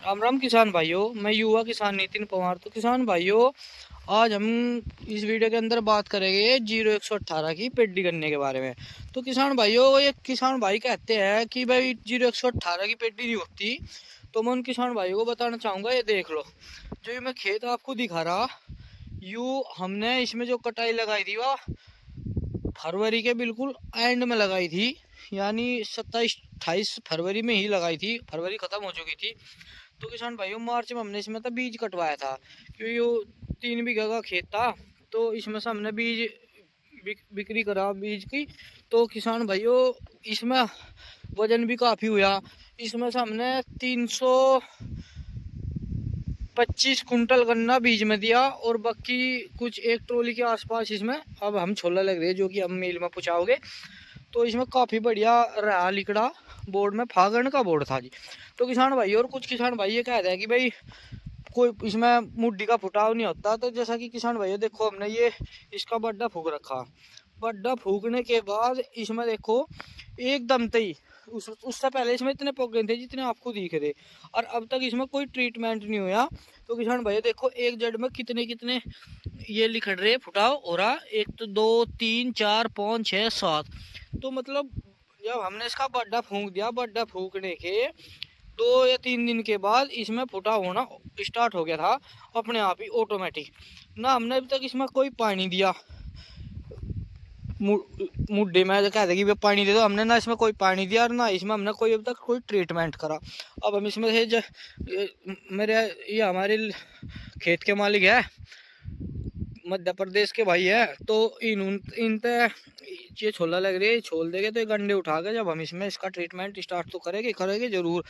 राम राम किसान भाइयों, मैं युवा किसान नितिन पवार। तो किसान भाइयों, आज हम इस वीडियो के अंदर बात करेंगे 0118 की पेडी करने के बारे में। तो किसान भाइयों, ये किसान भाई कहते हैं कि भाई 0118 की पेडी नहीं होती। तो मैं उन किसान भाइयों को बताना चाहूँगा, ये देख लो जो ये मैं खेत आपको दिखा रहा, यू हमने इसमें जो कटाई लगाई थी वह फरवरी के बिल्कुल एंड में लगाई थी, यानी 27-28 फरवरी में ही लगाई थी। फरवरी ख़त्म हो चुकी थी। तो किसान भाइयों, मार्च में हमने इसमें तो बीज कटवाया था, क्योंकि वो 3 बीघा का खेत था। तो इसमें से हमने बीज बिक्री करा बीज की। तो किसान भाइयों, इसमें वजन भी काफ़ी हुआ। इसमें से हमने 325 कुंटल गन्ना बीज में दिया, और बाकी कुछ 1 ट्रॉली के आसपास इसमें अब हम छोला लग रहे हैं, जो कि हम मिल में पहुँचाओगे। तो इसमें काफ़ी बढ़िया रहा लिकड़ा। बोर्ड में फागण का बोर्ड था जी। तो किसान भाई, और कुछ किसान भाई ये कहते हैं कि भाई कोई इसमें मुड्डी का फुटाव नहीं होता। तो जैसा कि किसान भाइयों देखो, हमने ये इसका बड्डा फूक रखा। बड्डा फूकने के बाद इसमें देखो एकदम तई उससे पहले इसमें इतने पक गए थे जितने आपको दिख रहे, और अब तक इसमें कोई ट्रीटमेंट नहीं हुआ। तो किसान भाई देखो, एक जड़ में कितने कितने ये लिखड़ रहे फुटाव हो रहा। एक तो 2 3 4 5 6 7। तो मतलब जब हमने इसका बड्डा फूंक दिया, बड्डा फूकने के 2 या 3 दिन के बाद इसमें फुटा होना स्टार्ट हो गया था अपने आप ही, ऑटोमेटिक। ना हमने अभी तक इसमें कोई पानी दिया, मुड्डे में कहते कि पानी दे दो, हमने ना इसमें कोई पानी दिया और ना इसमें हमने कोई अभी तक कोई ट्रीटमेंट करा। अब हम इसमें से मेरे ये हमारे खेत के मालिक है, मध्य प्रदेश के भाई है। तो इन पे ये छोला लग रही है, छोल देंगे तो ये गंडे उठा के जब हम इसमें इसका ट्रीटमेंट स्टार्ट तो करेंगे जरूर।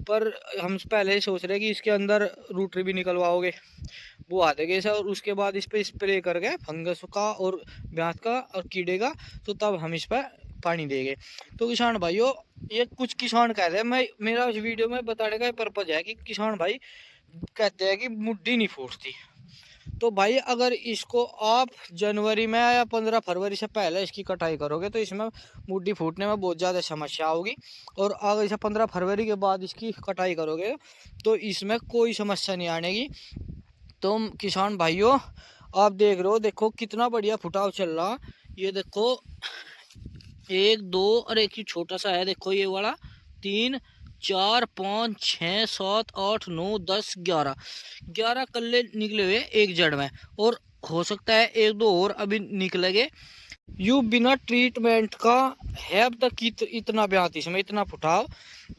पर हम पहले ही सोच रहे हैं कि इसके अंदर रूटरी भी निकलवाओगे, वो आ देंगे सर, और उसके बाद इस पर स्प्रे करके फंगस का और ब्यात का और कीड़े का, तो तब हम इस पर पानी देंगे। तो किसान भाइयों, ये कुछ किसान कहते हैं, मैं मेरा इस वीडियो में बताने का पर्पज है कि किसान भाई कहते हैं कि मुड्डी नहीं फूटती। तो भाई अगर इसको आप जनवरी में या 15 फरवरी से पहले इसकी कटाई करोगे तो इसमें मुड्डी फूटने में बहुत ज़्यादा समस्या होगी। और अगर इसे 15 फरवरी के बाद इसकी कटाई करोगे तो इसमें कोई समस्या नहीं आनेगी। तो किसान भाइयों, आप देख रहे हो, देखो कितना बढ़िया फुटाव चल रहा। ये देखो 1 2 और एक ही छोटा सा है, देखो ये वाला 3 4 5 6 7 8 9 10 11 कल्ले निकले हुए एक जड़ में, और हो सकता है 1 2 और अभी निकलेंगे। यू बिना ट्रीटमेंट का है अब तक इतना ब्यात, इसमें इतना फुटाव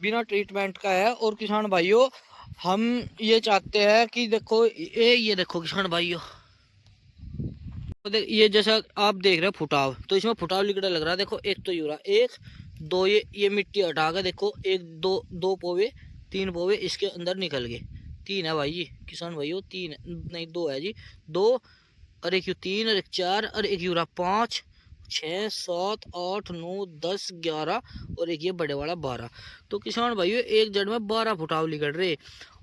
बिना ट्रीटमेंट का है। और किसान भाइयों, हम ये चाहते हैं कि देखो ये देखो किसान भाइयों, तो ये जैसा आप देख रहे हो फुटाव, तो इसमें फुटाव लिकड़ा लग रहा है। देखो एक तो यूरा 1 2, ये मिट्टी हटा कर देखो, 1 2 2 पोवे 3 पोवे इसके अंदर निकल गए। 3 है भाई जी, किसान भाइयों 3 नहीं 2 है जी। 2 और एक यू 3 और एक 4 और एक यूरा 5 6 7 8 9 10 11 और एक ये बड़े वाला 12। तो किसान भाइयों, एक जड़ में 12 फुटाव निकल रहे।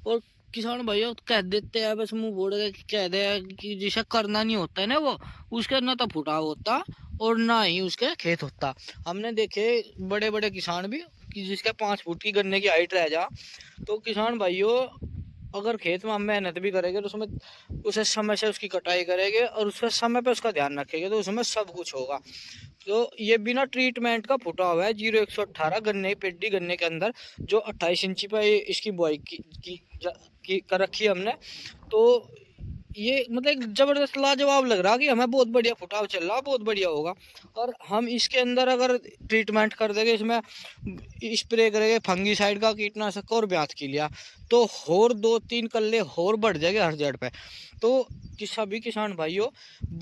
और किसान भैया कह देते हैं, बस मुंह बोल के कह दे कि जिसे करना नहीं होता है ना, वो उसके ना तो फुटाव होता और ना ही उसके खेत होता। हमने देखे बड़े बड़े किसान भी कि जिसके 5 फुट की गन्ने की हाइट रह जा। तो किसान भाइयों, अगर खेत में हम मेहनत भी करेंगे तो उसमें उसे समय से उसकी कटाई करेंगे और उसके समय पे उसका ध्यान रखेंगे तो उसमें सब कुछ होगा। तो ये बिना ट्रीटमेंट का फुटा हुआ है 0118 गन्ने पेडी गन्ने के अंदर, जो 28 इंची पे इसकी बुआई की कर रखी है हमने। तो ये मतलब एक जबरदस्त लाजवाब लग रहा कि हमें बहुत बढ़िया फुटाव चल रहा, बहुत बढ़िया होगा। और हम इसके अंदर अगर ट्रीटमेंट कर देंगे, इसमें स्प्रे करेंगे फंगीसाइड का कीटनाशक और ब्यात की लिया, तो और 2 3 कल्ले और बढ़ जाएंगे हर जड़ पे। तो कि सभी किसान भाइयों,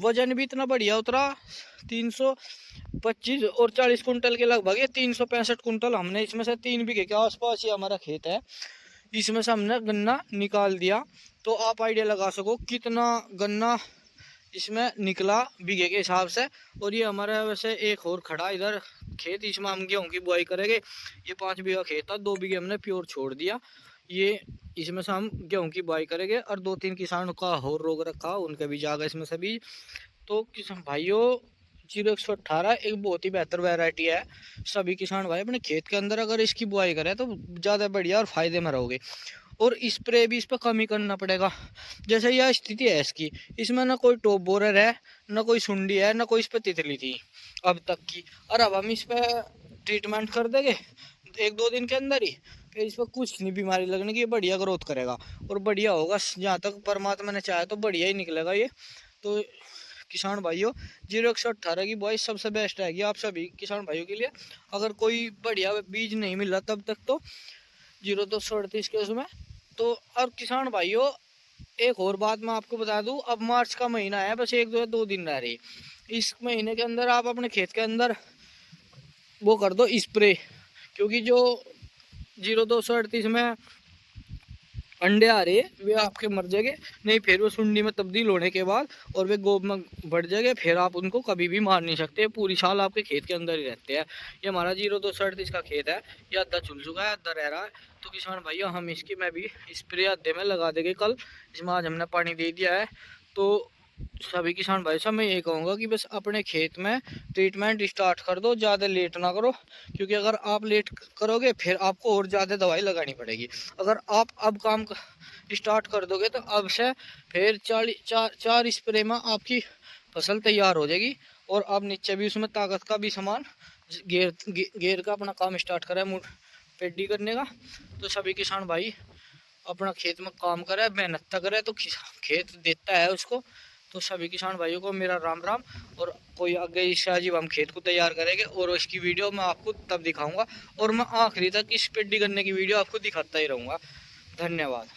वजन भी इतना बढ़िया उतरा, 325 और 40 कुंटल के लगभग, ये 365 कुंटल हमने इसमें से 3 बीघे के आसपास ही हमारा खेत है, इसमें से हमने गन्ना निकाल दिया। तो आप आइडिया लगा सको कितना गन्ना इसमें निकला बीघे के हिसाब से। और ये हमारा वैसे एक और खड़ा इधर खेत, इसमें हम गेहूँ की बुआई करेंगे। ये 5 बीघा खेत था, 2 बीघे हमने प्योर छोड़ दिया। ये इसमें से हम गेहूँ की बुआई करेंगे, और 2 3 किसानों का और रोग रखा, उनके भी जागा इसमें से भी। तो किसान भाइयों, 0118 एक बहुत ही बेहतर वैरायटी है। सभी किसान भाई अपने खेत के अंदर अगर इसकी बुआई करें तो ज़्यादा बढ़िया और फायदे में रहोगे। और स्प्रे भी इस पर कम ही करना पड़ेगा। जैसे यह स्थिति है इसकी, इसमें ना कोई टॉप बोरर है, ना कोई सुंडी है, ना कोई इस पर तितली थी अब तक की। और अब हम इस पर ट्रीटमेंट कर देंगे 1-2 दिन के अंदर ही, फिर इस पर कुछ नहीं बीमारी लगने की, ये बढ़िया ग्रोथ करेगा और बढ़िया होगा। जहाँ तक परमात्मा ने चाहा तो बढ़िया ही निकलेगा ये। तो किसान भाइयों, 0118 की वॉइस सबसे बेस्ट रहेगी आप सभी किसान भाइयों के लिए। अगर कोई बढ़िया बीज नहीं मिल रहा तब तक तो 0238 के उसमें तो। और किसान भाइयों, एक और बात मैं आपको बता दूं, अब मार्च का महीना है, बस 1-2 दिन रह रही। इस महीने के अंदर आप अपने खेत के अंदर वो कर दो स्प्रे, क्योंकि जो 0238 में अंडे आ रहे वे आपके मर जाएंगे नहीं, फिर वो सुंडी में तब्दील होने के बाद और वे गोब में बढ़ जाएंगे, फिर आप उनको कभी भी मार नहीं सकते, पूरी साल आपके खेत के अंदर ही रहते हैं। ये हमारा 0238 का खेत है, ये अद्धा चुल चुका है, अद्धा रह रहा है। तो किसान भैया, हम इसकी मैं भी स्प्रे अद्धे में लगा देंगे कल, इसमें आज हमने पानी दे दिया है। तो सभी किसान भाई साहब, मैं ये कहूँगा कि बस अपने खेत में ट्रीटमेंट स्टार्ट कर दो, ज़्यादा लेट ना करो, क्योंकि अगर आप लेट करोगे फिर आपको और ज़्यादा दवाई लगानी पड़ेगी। अगर आप अब काम स्टार्ट कर दोगे तो अब से फिर 4 स्प्रे में आपकी फसल तैयार हो जाएगी, और आप नीचे भी उसमें ताकत का भी सामान गेर का अपना काम स्टार्ट करें, पेडी करने का। तो सभी किसान भाई अपना खेत में काम करे, मेहनत करे तो खेत देता है उसको। तो सभी किसान भाइयों को मेरा राम राम। और कोई आगे इसका जब हम खेत को तैयार करेंगे और इसकी वीडियो मैं आपको तब दिखाऊंगा, और मैं आखिरी तक इस पेडी करने की वीडियो आपको दिखाता ही रहूँगा। धन्यवाद।